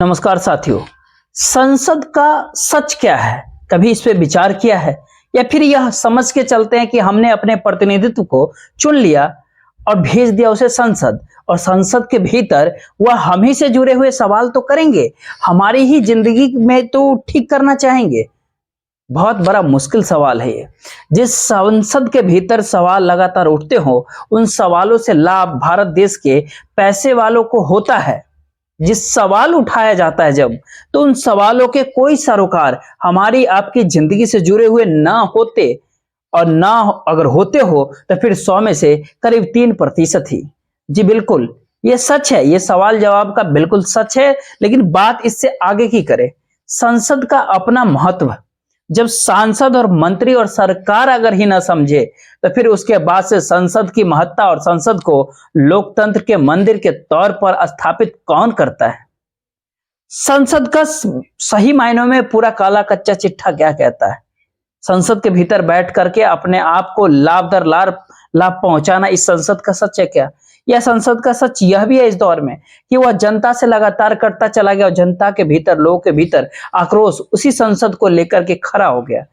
नमस्कार साथियों। संसद का सच क्या है? कभी इस पे विचार किया है या फिर यह समझ के चलते हैं कि हमने अपने प्रतिनिधित्व को चुन लिया और भेज दिया उसे संसद, और संसद के भीतर वह हम ही से जुड़े हुए सवाल तो करेंगे, हमारी ही जिंदगी में तो ठीक करना चाहेंगे। बहुत बड़ा मुश्किल सवाल है ये। जिस संसद के भीतर सवाल लगातार उठते हो, उन सवालों से लाभ भारत देश के पैसे वालों को होता है। जिस सवाल उठाया जाता है जब, तो उन सवालों के कोई सरोकार हमारी आपकी जिंदगी से जुड़े हुए ना होते, और ना अगर होते हो तो फिर 100 में से करीब 3% ही। जी बिल्कुल, ये सच है, ये सवाल जवाब का बिल्कुल सच है। लेकिन बात इससे आगे की करें, संसद का अपना महत्व। जब सांसद और मंत्री और सरकार अगर ही ना समझे, तो फिर उसके बाद से संसद की महत्ता और संसद को लोकतंत्र के मंदिर के तौर पर स्थापित कौन करता है? संसद का सही मायनों में पूरा काला कच्चा चिट्ठा क्या कहता है? संसद के भीतर बैठ करके अपने आप को लाभ दर लाभ पहुंचाना, इस संसद का सच है क्या? यह संसद का सच यह भी है इस दौर में कि वह जनता से लगातार करता चला गया और जनता के भीतर, लोगों के भीतर आक्रोश उसी संसद को लेकर के खड़ा हो गया।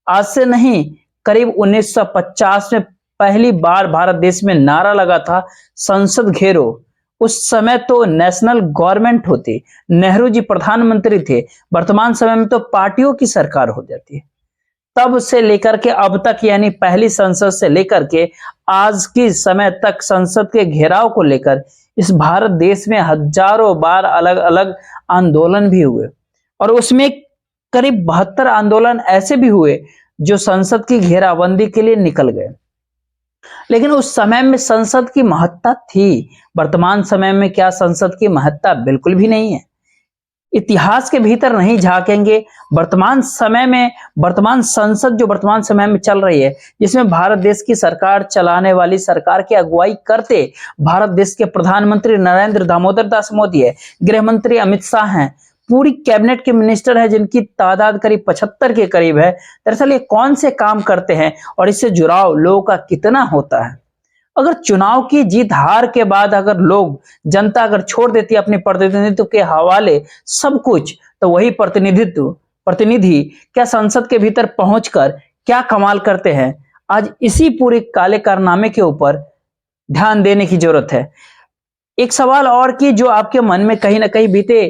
आज से नहीं, करीब 1950 में पहली बार भारत देश में नारा लगा था, संसद घेरो। उस समय तो नेशनल गवर्नमेंट होती, नेहरू जी प्रधानमंत्री थे। वर्तमान समय में तो पार्टियों की सरकार हो जाती है। तब से लेकर के अब तक, यानी पहली संसद से लेकर के आज की समय तक, संसद के घेराव को लेकर इस भारत देश में हजारों बार अलग अलग आंदोलन भी हुए, और उसमें करीब 72 आंदोलन ऐसे भी हुए जो संसद की घेराबंदी के लिए निकल गए। लेकिन उस समय में संसद की महत्ता थी। वर्तमान समय में क्या संसद की महत्ता? बिल्कुल भी नहीं है। इतिहास के भीतर नहीं झांकेंगे, वर्तमान समय में, वर्तमान संसद जो वर्तमान समय में चल रही है, जिसमें भारत देश की सरकार चलाने वाली, सरकार की अगुवाई करते भारत देश के प्रधानमंत्री नरेंद्र दामोदर दास मोदी है, गृह मंत्री अमित शाह हैं, पूरी कैबिनेट के मिनिस्टर है जिनकी तादाद करीब 75 के करीब है। दरअसल ये कौन से काम करते हैं और इससे जुड़ाव लोगों का कितना होता है? अगर चुनाव की जीत हार के बाद अगर लोग, जनता अगर छोड़ देती है अपने प्रतिनिधित्व के हवाले सब कुछ, तो वही प्रतिनिधि क्या संसद के भीतर पहुंचकर क्या कमाल करते हैं? आज इसी पूरे काले कारनामे के ऊपर ध्यान देने की जरूरत है। एक सवाल और कि जो आपके मन में कहीं ना कहीं बीते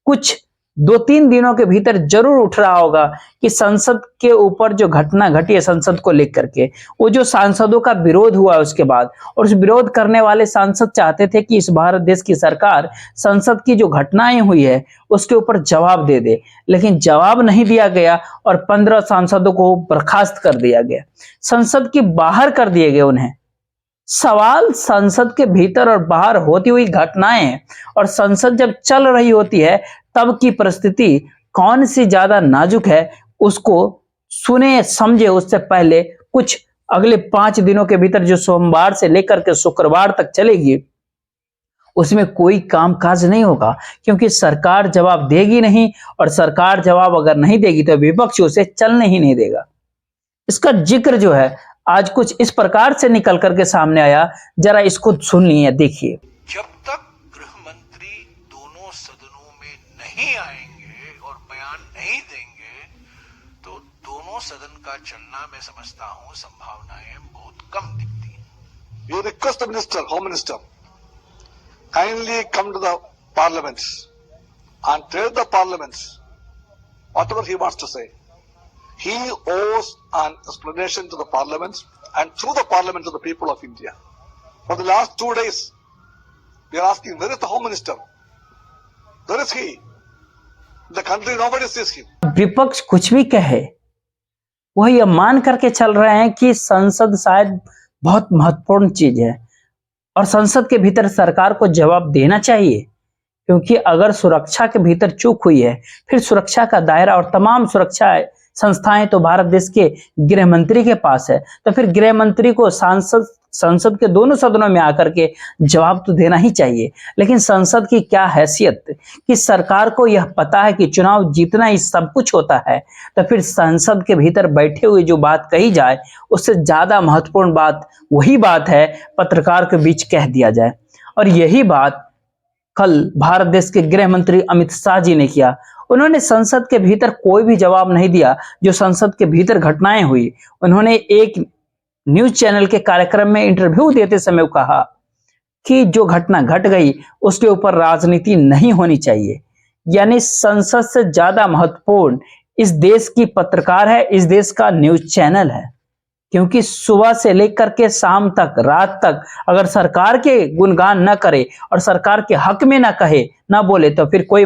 कुछ 2-3 दिनों के भीतर जरूर उठ रहा होगा कि संसद के ऊपर जो घटना घटी है संसद को लेकर के, वो जो सांसदों का विरोध हुआ उसके बाद, और उस विरोध करने वाले सांसद चाहते थे कि इस भारत देश की सरकार संसद की जो घटनाएं हुई है उसके ऊपर जवाब दे दे, लेकिन जवाब नहीं दिया गया और 15 सांसदों को बर्खास्त कर दिया गया, संसद के बाहर कर दिए गए उन्हें। सवाल संसद के भीतर और बाहर होती हुई घटनाएं और संसद जब चल रही होती है तब की परिस्थिति कौन सी ज्यादा नाजुक है, उसको सुने समझे उससे पहले कुछ अगले 5 दिनों के भीतर, जो सोमवार से लेकर के शुक्रवार तक चलेगी, उसमें कोई कामकाज नहीं होगा, क्योंकि सरकार जवाब देगी नहीं, और सरकार जवाब अगर नहीं देगी तो विपक्ष उसे चलने ही नहीं देगा। इसका जिक्र जो है आज कुछ इस प्रकार से निकल करके सामने आया, जरा इसको सुन लिए, देखिए। जब तक गृह मंत्री दोनों सदनों में नहीं आएंगे और बयान नहीं देंगे, तो दोनों सदन का चलना, मैं समझता हूं, संभावनाएं बहुत कम दिखती हैं। We request the minister, Home Minister, kindly come to the parliaments and tell the parliaments whatever he wants to say. He owes an explanation to the parliament and through the parliament to the people of India. For the last 2 days, we are asking, where is the Home Minister? Where is he? The country, nobody sees him. विपक्ष कुछ भी कहे, वह यह मान करके चल रहे हैं कि संसद शायद बहुत महत्वपूर्ण चीज है और संसद के भीतर सरकार को जवाब देना चाहिए, क्योंकि अगर सुरक्षा के भीतर चूक हुई है, फिर सुरक्षा का दायरा और तमाम सुरक्षा संस्थाएं तो भारत देश के गृह मंत्री के पास है, तो फिर गृह मंत्री को संसद के दोनों सदनों में आकर के जवाब तो देना ही चाहिए। लेकिन संसद की क्या हैसियत कि सरकार को यह पता है कि चुनाव जीतना ही सब कुछ होता है, तो फिर संसद के भीतर बैठे हुए जो बात कही जाए उससे ज्यादा महत्वपूर्ण बात वही बात है पत्रकार के बीच कह दिया जाए। और यही बात कल भारत देश के गृह मंत्री अमित शाह जी ने किया। उन्होंने संसद के भीतर कोई भी जवाब नहीं दिया जो संसद के भीतर घटनाएं हुई। उन्होंने एक न्यूज चैनल के कार्यक्रम में इंटरव्यू देते समय कहा कि जो घटना घट गई उसके ऊपर राजनीति नहीं होनी चाहिए, यानी संसद से ज्यादा महत्वपूर्ण इस देश की पत्रकार है, इस देश का न्यूज चैनल है। क्योंकि सुबह से लेकर के शाम तक, रात तक अगर सरकार के गुणगान न करे और सरकार के हक में ना कहे, ना बोले, तो फिर कोई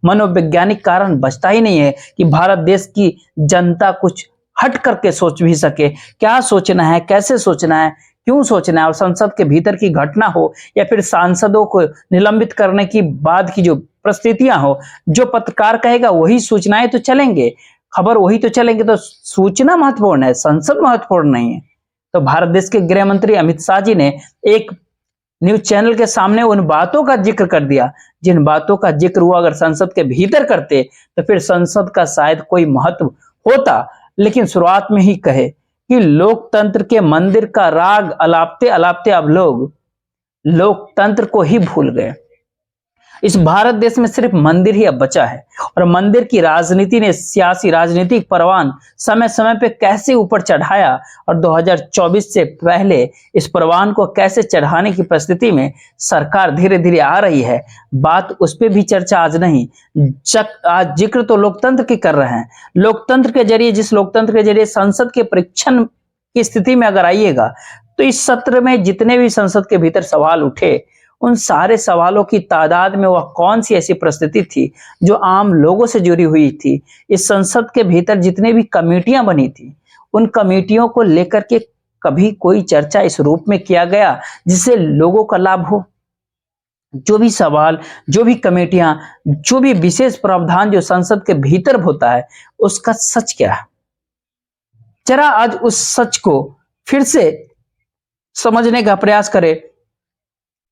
मनोवैज्ञानिक कारण बचता ही नहीं है कि भारत देश की जनता कुछ हट करके सोच भी सके। क्या सोचना है, कैसे सोचना है, क्यों सोचना है, और संसद के भीतर की घटना हो या फिर सांसदों को निलंबित करने की बाद की जो परिस्थितियां हो, जो पत्रकार कहेगा वही सूचनाएं तो चलेंगे, खबर वही तो चलेंगे। तो सूचना महत्वपूर्ण है, संसद महत्वपूर्ण नहीं है। तो भारत देश के गृह मंत्री अमित शाह जी ने एक न्यूज चैनल के सामने उन बातों का जिक्र कर दिया जिन बातों का जिक्र हुआ अगर संसद के भीतर करते तो फिर संसद का शायद कोई महत्व होता। लेकिन शुरुआत में ही कहे कि लोकतंत्र के मंदिर का राग अलापते अलापते अब लोग लोकतंत्र को ही भूल गए। इस भारत देश में सिर्फ मंदिर ही अब बचा है और मंदिर की राजनीति ने सियासी राजनीतिक परवान समय समय पे कैसे ऊपर चढ़ाया और 2024 से पहले इस परवान को कैसे चढ़ाने की परिस्थिति में सरकार धीरे धीरे आ रही है। बात उस पर भी चर्चा आज नहीं, आज जिक्र तो लोकतंत्र की कर रहे हैं। लोकतंत्र के जरिए, जिस लोकतंत्र के जरिए संसद के परीक्षण की स्थिति में अगर आइएगा तो इस सत्र में जितने भी संसद के भीतर सवाल उठे उन सारे सवालों की तादाद में वह कौन सी ऐसी परिस्थिति थी जो आम लोगों से जुड़ी हुई थी। इस संसद के भीतर जितने भी कमेटियां बनी थी उन कमेटियों को लेकर के कभी कोई चर्चा इस रूप में किया गया जिससे लोगों का लाभ हो। जो भी सवाल, जो भी कमेटियां, जो भी विशेष प्रावधान जो संसद के भीतर होता है उसका सच क्या है, जरा आज उस सच को फिर से समझने का प्रयास करें।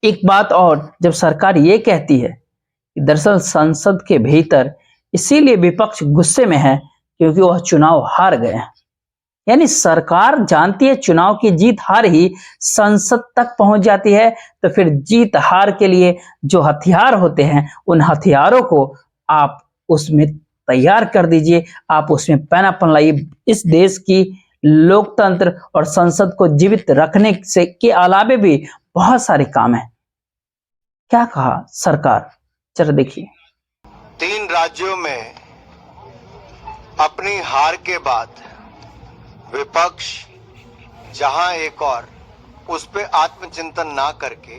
एक बात और, जब सरकार ये कहती है कि दरअसल संसद के भीतर इसीलिए विपक्ष गुस्से में है क्योंकि वह चुनाव हार गए हैं, यानी सरकार जानती है चुनाव की जीत हार ही संसद तक पहुंच जाती है, तो फिर जीत हार के लिए जो हथियार होते हैं उन हथियारों को आप उसमें तैयार कर दीजिए, आप उसमें पैनापन लाइए। इस देश की लोकतंत्र और संसद को जीवित रखने से के अलावे भी बहुत सारे काम हैं। क्या कहा सरकार, जरा देखिए। 3 राज्यों में अपनी हार के बाद विपक्ष जहां एक और उस पे आत्मचिंतन ना करके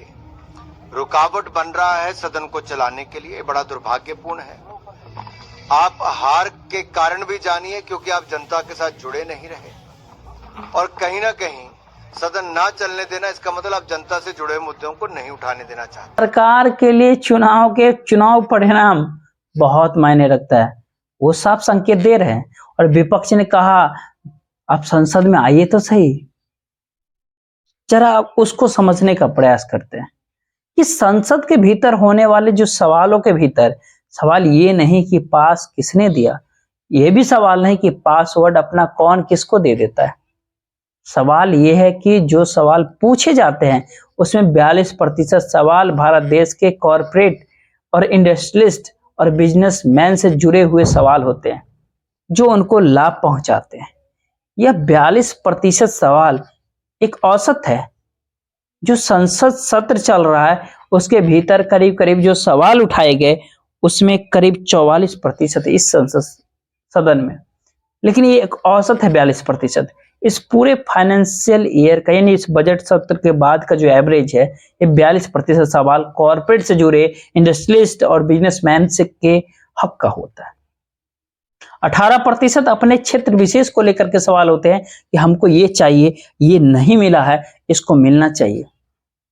रुकावट बन रहा है सदन को चलाने के लिए, बड़ा दुर्भाग्यपूर्ण है। आप हार के कारण भी जानिए क्योंकि आप जनता के साथ जुड़े नहीं रहे और कहीं ना कहीं सदन ना चलने देना, इसका मतलब आप जनता से जुड़े मुद्दों को नहीं उठाने देना चाहते। सरकार के लिए चुनाव परिणाम बहुत मायने रखता है, वो साफ संकेत दे रहे हैं। और विपक्ष ने कहा आप संसद में आइए तो सही। जरा उसको समझने का प्रयास करते हैं कि संसद के भीतर होने वाले जो सवालों के भीतर सवाल ये नहीं कि पास किसने दिया, ये भी सवाल नहीं कि पासवर्ड अपना कौन किसको दे देता है। सवाल यह है कि जो सवाल पूछे जाते हैं उसमें 42% सवाल भारत देश के कॉरपोरेट और इंडस्ट्रियलिस्ट और बिजनेसमैन से जुड़े हुए सवाल होते हैं जो उनको लाभ पहुंचाते हैं। यह 42% सवाल एक औसत है। जो संसद सत्र चल रहा है उसके भीतर करीब करीब जो सवाल उठाए गए उसमें करीब 44% इस संसद सदन में, लेकिन ये एक औसत है 42%। इस पूरे फाइनेंशियल ईयर का, यानी इस बजट सत्र के बाद का जो एवरेज है, ये 42% सवाल कॉर्पोरेट से जुड़े इंडस्ट्रियलिस्ट और बिजनेसमैन से के हक का होता है। 18% अपने क्षेत्र विशेष को लेकर के सवाल होते हैं कि हमको ये चाहिए, ये नहीं मिला है, इसको मिलना चाहिए।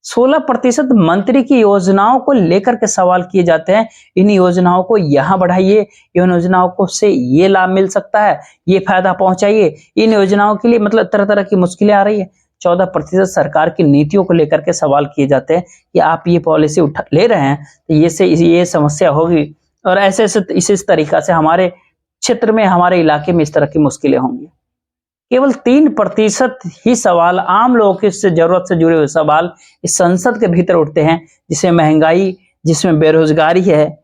16% मंत्री की योजनाओं को लेकर के सवाल किए जाते हैं, इन योजनाओं को यहाँ बढ़ाइए, इन योजनाओं को से ये लाभ मिल सकता है, ये फायदा पहुंचाइए, इन योजनाओं के लिए मतलब तरह तरह की मुश्किलें आ रही है। 14% सरकार की नीतियों को लेकर के सवाल किए जाते हैं कि आप ये पॉलिसी ले रहे हैं तो ये समस्या होगी और ऐसे इस तरीका से हमारे क्षेत्र में, हमारे इलाके में इस तरह की मुश्किलें होंगी। केवल 3% ही सवाल आम लोगों की जरूरत से जुड़े हुए सवाल इस संसद के भीतर उठते हैं, जिसे महंगाई जिसमें बेरोजगारी है,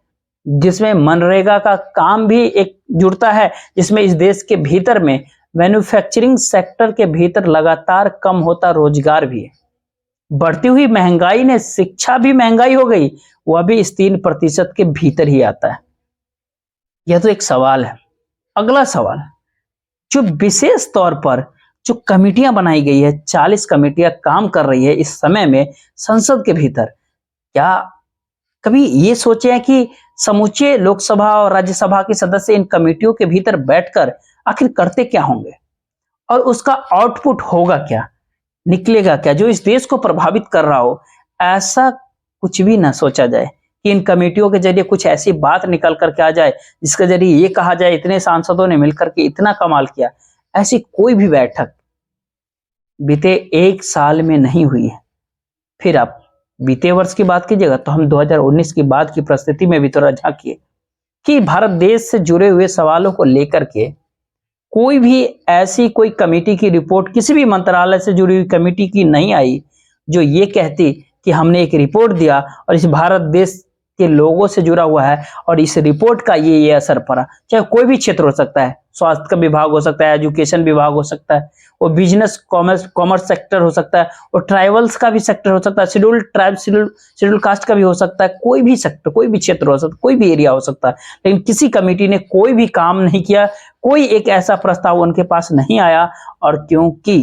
जिसमें मनरेगा का काम भी एक जुड़ता है, जिसमें इस देश के भीतर में मैन्युफैक्चरिंग सेक्टर के भीतर लगातार कम होता रोजगार भी है। बढ़ती हुई महंगाई ने शिक्षा भी महंगाई हो गई, वह भी इस 3% के भीतर ही आता है। यह तो एक सवाल है। अगला सवाल, जो विशेष तौर पर जो कमेटियां बनाई गई है, 40 कमेटियां काम कर रही है इस समय में संसद के भीतर, क्या कभी ये सोचे हैं कि समूचे लोकसभा और राज्यसभा के सदस्य इन कमेटियों के भीतर बैठकर आखिर करते क्या होंगे और उसका आउटपुट होगा क्या, निकलेगा क्या जो इस देश को प्रभावित कर रहा हो? ऐसा कुछ भी ना सोचा जाए कि इन कमेटियों के जरिए कुछ ऐसी बात निकल करके आ जाए जिसके जरिए ये कहा जाए इतने सांसदों ने मिलकर के इतना कमाल किया। ऐसी कोई भी बैठक बीते 1 साल में नहीं हुई है। फिर आप बीते वर्ष की बात कीजिएगा तो हम 2019 की बाद की परिस्थिति में भी थोड़ा झांकिए कि भारत देश से जुड़े हुए सवालों को लेकर के कोई भी ऐसी कोई कमेटी की रिपोर्ट किसी भी मंत्रालय से जुड़ी हुई कमेटी की नहीं आई जो ये कहती कि हमने एक रिपोर्ट दिया और इस भारत देश के लोगों से जुड़ा हुआ है और इस रिपोर्ट का ये असर पड़ा। चाहे कोई भी क्षेत्र हो सकता है, स्वास्थ्य का विभाग हो सकता है, एजुकेशन विभाग हो सकता है, वो बिजनेस कॉमर्स सेक्टर हो सकता है, और ट्राइबल्स का भी सेक्टर हो सकता है, शेड्यूल ट्राइब शेड्यूल कास्ट का भी हो सकता है, कोई भी सेक्टर, कोई भी क्षेत्र हो सकता है, कोई भी एरिया हो सकता है। लेकिन किसी कमेटी ने कोई भी काम नहीं किया, कोई एक ऐसा प्रस्ताव उनके पास नहीं आया। और क्योंकि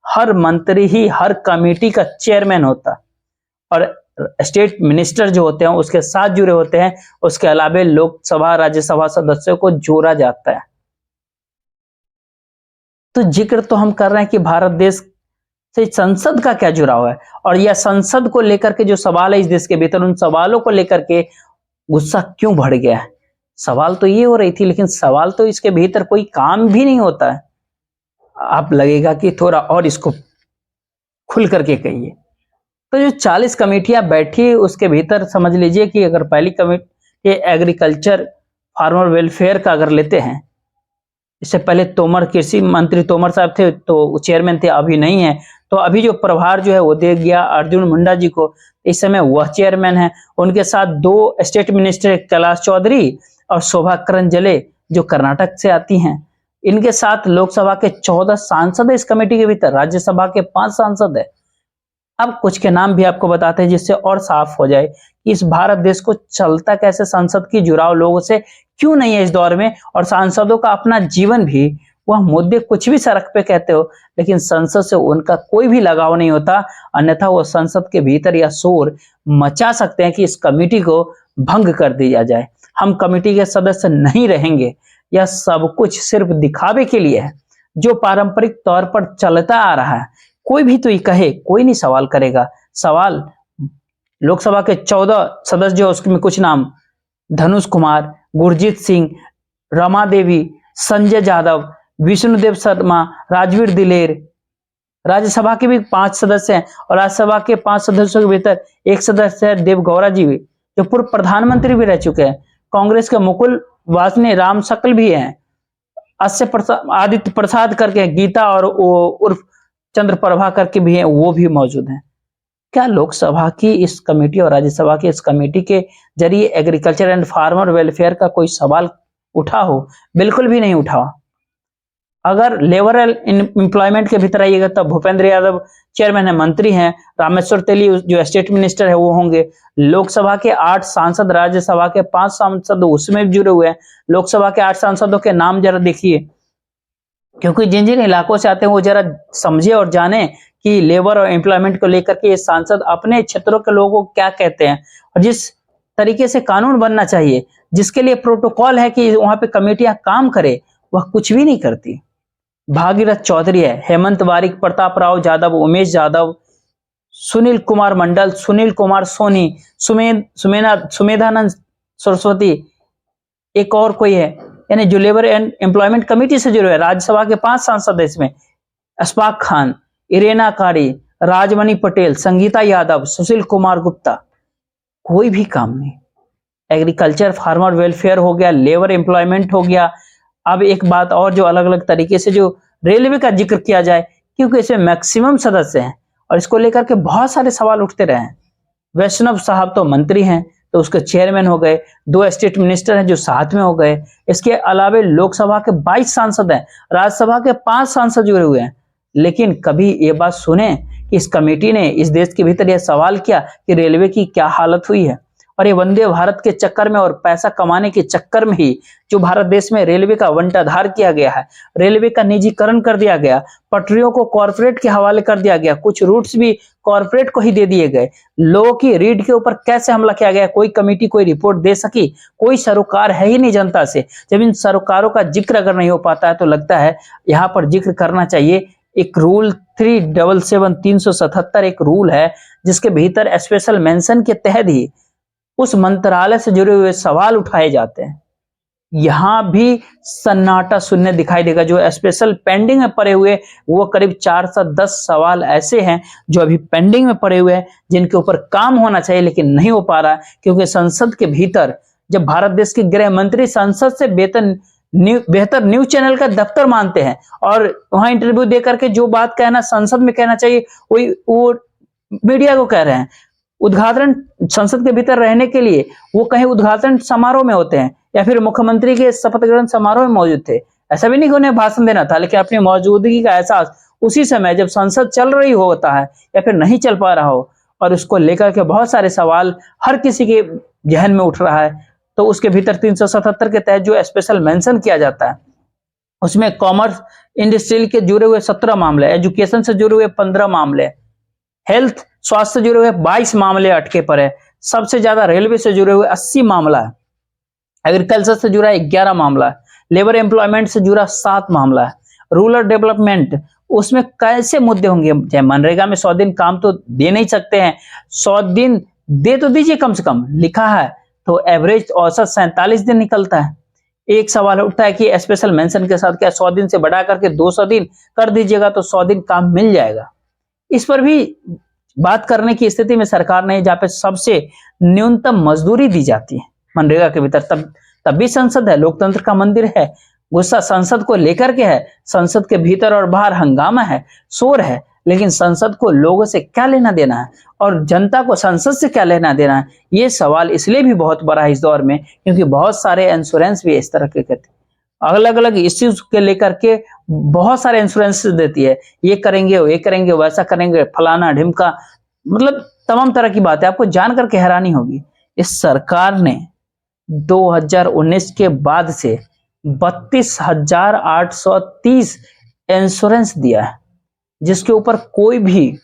हर मंत्री ही हर कमेटी का चेयरमैन होता और स्टेट मिनिस्टर जो होते हैं उसके साथ जुड़े होते हैं, उसके अलावा लोकसभा राज्यसभा सदस्यों को जोड़ा जाता है। तो जिक्र तो हम कर रहे हैं कि भारत देश से संसद का क्या जुड़ाव है और यह संसद को लेकर के जो सवाल है इस देश के भीतर, उन सवालों को लेकर के गुस्सा क्यों बढ़ गया है। सवाल तो ये हो रही थी, लेकिन सवाल तो इसके भीतर कोई काम भी नहीं होता है। आप लगेगा कि थोड़ा और इसको खुल करके कहिए। तो जो 40 कमेटियां बैठी उसके भीतर समझ लीजिए कि अगर पहली कमेटी एग्रीकल्चर फार्मर वेलफेयर का अगर लेते हैं, इससे पहले तोमर, कृषि मंत्री तोमर साहब थे तो चेयरमैन थे, अभी नहीं है। तो अभी जो प्रभार जो है वो दे गया अर्जुन मुंडा जी को, इस समय वह चेयरमैन है। उनके साथ 2 स्टेट मिनिस्टर कैलाश चौधरी और शोभा करंजले जो कर्नाटक से आती हैं। इनके साथ लोकसभा के 14 सांसद है इस कमेटी के भीतर, राज्यसभा के 5 सांसद है। अब कुछ के नाम भी आपको बताते हैं जिससे और साफ हो जाए कि इस भारत देश को चलता कैसे, संसद की जुड़ाव लोगों से क्यों नहीं है इस दौर में, और सांसदों का अपना जीवन भी, वह मुद्दे कुछ भी सड़क पे कहते हो लेकिन संसद से उनका कोई भी लगाव नहीं होता। अन्यथा वो संसद के भीतर या शोर मचा सकते हैं कि इस कमेटी को भंग कर दिया जाए, हम कमेटी के सदस्य नहीं रहेंगे। यह सब कुछ सिर्फ दिखावे के लिए है जो पारंपरिक तौर पर चलता आ रहा है। कोई भी तो ये कहे, कोई नहीं सवाल करेगा। सवाल लोकसभा के 14 सदस्य जो उसमें कुछ नाम धनुष कुमार, गुरजीत सिंह, रमा देवी, संजय यादव, विष्णुदेव शर्मा, राजवीर दिलेर। राज्यसभा के भी 5 सदस्य हैं और राज्यसभा के 5 सदस्यों के भीतर एक सदस्य है देव गौड़ा जी जो पूर्व प्रधानमंत्री भी रह चुके हैं। कांग्रेस के मुकुल वासनी राम शकल भी हैं, आदित्य प्रसाद करके गीता और उर्फ चंद्र प्रभा करके भी हैं, वो भी मौजूद हैं। क्या लोकसभा की इस कमेटी और राज्यसभा की इस कमेटी के जरिए एग्रीकल्चर एंड फार्मर वेलफेयर का कोई सवाल उठा हो? बिल्कुल भी नहीं उठा। अगर लेबर एम्प्लॉयमेंट के भीतर आइएगा तब भूपेंद्र यादव चेयरमैन है, मंत्री हैं। रामेश्वर तेली जो स्टेट मिनिस्टर है वो होंगे। लोकसभा के 8 सांसद, राज्यसभा के 5 सांसद उसमें भी जुड़े हुए हैं। लोकसभा के 8 सांसदों के नाम जरा देखिए, क्योंकि जिन जिन इलाकों से आते हैं वो जरा समझे और जाने कि लेबर और एम्प्लॉयमेंट को लेकर के ये सांसद अपने क्षेत्रों के लोगों को क्या कहते हैं और जिस तरीके से कानून बनना चाहिए, जिसके लिए प्रोटोकॉल है कि वहां पे कमेटियां काम करे, वह कुछ भी नहीं करती। भागीरथ चौधरी है, हेमंत वारिक, प्रताप राव यादव, उमेश यादव, सुनील कुमार मंडल, सुनील कुमार सोनी, सुमेधानंद सरस्वती, एक और कोई है, यानी जो लेबर एंड एम्प्लॉयमेंट कमेटी से जुड़े हैं। राज्यसभा के 5 सांसद है इसमें, अशफाक खान, इरेना कारी, राजमणि पटेल, संगीता यादव, सुशील कुमार गुप्ता। कोई भी काम नहीं। एग्रीकल्चर फार्मर वेलफेयर हो गया, लेबर एम्प्लॉयमेंट हो गया। अब एक बात और जो अलग अलग तरीके से जो रेलवे का जिक्र किया जाए, क्योंकि इसमें मैक्सिमम सदस्य हैं और इसको लेकर के बहुत सारे सवाल उठते रहे हैं। वैष्णव साहब तो मंत्री हैं, तो उसके चेयरमैन हो गए, 2 स्टेट मिनिस्टर हैं जो साथ में हो गए। इसके अलावे लोकसभा के 22 सांसद हैं, राज्यसभा के 5 सांसद जुड़े हुए हैं। लेकिन कभी ये बात सुने कि इस कमेटी ने इस देश के भीतर यह सवाल किया कि रेलवे की क्या हालत हुई है? और ये वंदे भारत के चक्कर में और पैसा कमाने के चक्कर में ही जो भारत देश में रेलवे का बंटाधार किया गया है, रेलवे का निजीकरण कर दिया गया, पटरियों को कॉर्पोरेट के हवाले कर दिया गया, कुछ रूट्स भी कॉर्पोरेट को ही दे दिए गए। लोगों की रीढ़ के ऊपर कैसे हमला किया गया, कोई कमेटी कोई रिपोर्ट दे सकी? कोई सरोकार है ही नहीं जनता से। जब इन सरोकारों का जिक्र अगर नहीं हो पाता है तो लगता है यहाँ पर जिक्र करना चाहिए। एक रूल 377 एक रूल है जिसके भीतर स्पेशल मेंशन के तहत ही उस मंत्रालय से जुड़े हुए सवाल उठाए जाते हैं। यहां भी सन्नाटा शून्य दिखाई देगा। जो स्पेशल पेंडिंग में पड़े हुए वो करीब 410 सवाल ऐसे हैं जो अभी पेंडिंग में पड़े हुए हैं, जिनके ऊपर काम होना चाहिए लेकिन नहीं हो पा रहा है। क्योंकि संसद के भीतर जब भारत देश के गृह मंत्री संसद से बेहतर न्यूज चैनल का दफ्तर मानते हैं और वहां इंटरव्यू देकर के जो बात कहना संसद में कहना चाहिए वो मीडिया को कह रहे हैं। उद्घाटन संसद के भीतर रहने के लिए वो कहीं उद्घाटन समारोह में होते हैं या फिर मुख्यमंत्री के शपथ ग्रहण समारोह में मौजूद थे। ऐसा भी नहीं कि उन्हें भाषण देना था, लेकिन अपनी मौजूदगी का एहसास उसी समय जब संसद चल रही होता है या फिर नहीं चल पा रहा हो और उसको लेकर के बहुत सारे सवाल हर किसी के जहन में उठ रहा है, तो उसके भीतर 377 के तहत जो स्पेशल मेंशन किया जाता है उसमें कॉमर्स इंडस्ट्री के जुड़े हुए 17 मामले, एजुकेशन से जुड़े हुए 15 मामले, हेल्थ स्वास्थ्य से जुड़े हुए 22 मामले अटके पर है। सबसे ज्यादा रेलवे से जुड़े हुए 80 मामला है, एग्रीकल्चर से जुड़ा 11 मामला है, लेबर एम्प्लॉयमेंट से जुड़ा 7 मामला है, रूरल डेवलपमेंट उसमें कैसे मुद्दे होंगे? चाहे मनरेगा में 100 दिन काम तो दे नहीं सकते हैं, 100 दिन दे तो दीजिए कम से कम, लिखा है तो एवरेज औसत 47 दिन निकलता है। एक सवाल उठता है कि स्पेशल मेंशन के साथ क्या 100 दिन से बढ़ा करके 200 दिन कर दीजिएगा तो 100 दिन काम मिल जाएगा? इस पर भी बात करने की स्थिति में सरकार नहीं, जहां पे सबसे न्यूनतम मजदूरी दी जाती है मनरेगा के भीतर, तब भी संसद है, लोकतंत्र का मंदिर है, गुस्सा संसद को लेकर के है। संसद के भीतर और बाहर हंगामा है, शोर है, लेकिन संसद को लोगों से क्या लेना देना है और जनता को संसद से क्या लेना देना है? ये सवाल इसलिए भी बहुत बड़ा है इस दौर में क्योंकि बहुत सारे इंश्योरेंस भी इस तरह के कहते हैं, अलग अलग इश्यूज के लेकर के बहुत सारे इंश्योरेंस देती है, ये करेंगे वो ये करेंगे वैसा करेंगे फलाना ढिमका, मतलब तमाम तरह की बातें। आपको जानकर के हैरानी होगी इस सरकार ने 2019 के बाद से 32,830 इंश्योरेंस दिया है जिसके ऊपर कोई भी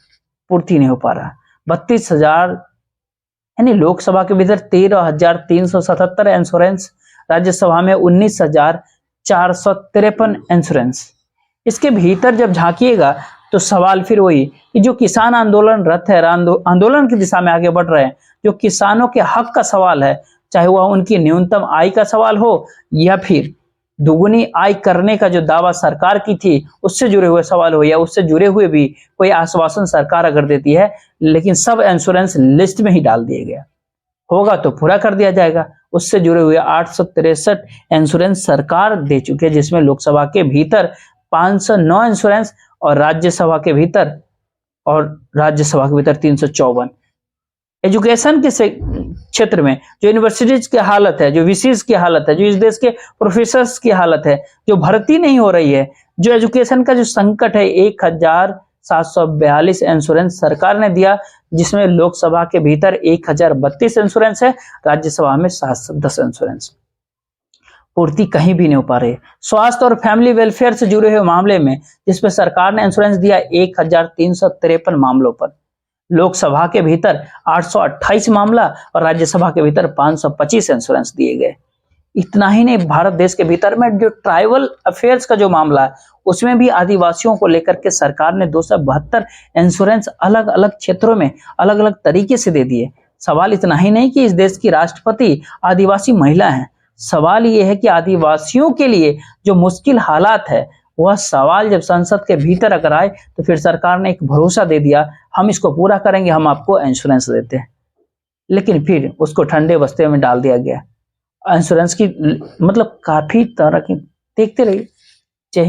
पूर्ति नहीं हो पा रहा। 32,000 यानी लोकसभा के भीतर 13,377 इंश्योरेंस, राज्यसभा में 19,453 इंश्योरेंस। इसके भीतर जब झांकिएगा तो सवाल फिर वही कि जो किसान आंदोलनरत है, आंदोलन की दिशा में आगे बढ़ रहे हैं, जो किसानों के हक का सवाल है, चाहे वह उनकी न्यूनतम आय का सवाल हो या फिर दुगुनी आय करने का जो दावा सरकार की थी उससे जुड़े हुए सवाल हो या उससे जुड़े हुए भी कोई आश्वासन सरकार अगर देती है, लेकिन सब इंश्योरेंस लिस्ट में ही डाल दिए गया होगा तो पूरा कर दिया जाएगा। उससे जुड़े हुए 863 इंश्योरेंस सरकार दे चुकी है, जिसमें लोकसभा के भीतर 509 इंश्योरेंस और राज्यसभा के भीतर 354। एजुकेशन के क्षेत्र में जो यूनिवर्सिटीज की हालत है, जो वीसीज की हालत है, जो इस देश के प्रोफेसर्स की हालत है, जो भर्ती नहीं हो रही है, जो एजुकेशन का जो संकट है, 1,742 इंश्योरेंस सरकार ने दिया, जिसमें लोकसभा के भीतर 1,032 इंश्योरेंस है, राज्यसभा में 710 इंश्योरेंस। पूर्ति कहीं भी नहीं हो पा रही। स्वास्थ्य और फैमिली वेलफेयर से जुड़े हुए मामले में जिसपे सरकार ने इंश्योरेंस दिया 1,353 मामलों पर, लोकसभा के भीतर 828 मामला और राज्यसभा के भीतर 525 इंश्योरेंस दिए गए। इतना ही नहीं, भारत देश के भीतर में जो ट्राइबल अफेयर्स का जो मामला है उसमें भी आदिवासियों को लेकर के सरकार ने 272 इंश्योरेंस अलग अलग क्षेत्रों में अलग अलग तरीके से दे दिए। सवाल इतना ही नहीं कि इस देश की राष्ट्रपति आदिवासी महिला है, सवाल ये है कि आदिवासियों के लिए जो मुश्किल हालात है वह सवाल जब संसद के भीतर अगर आए तो फिर सरकार ने एक भरोसा दे दिया, हम इसको पूरा करेंगे, हम आपको इंश्योरेंस देते हैं, लेकिन फिर उसको ठंडे बस्ते में डाल दिया गया। इंश्योरेंस की मतलब काफी तरह की देखते रहिए।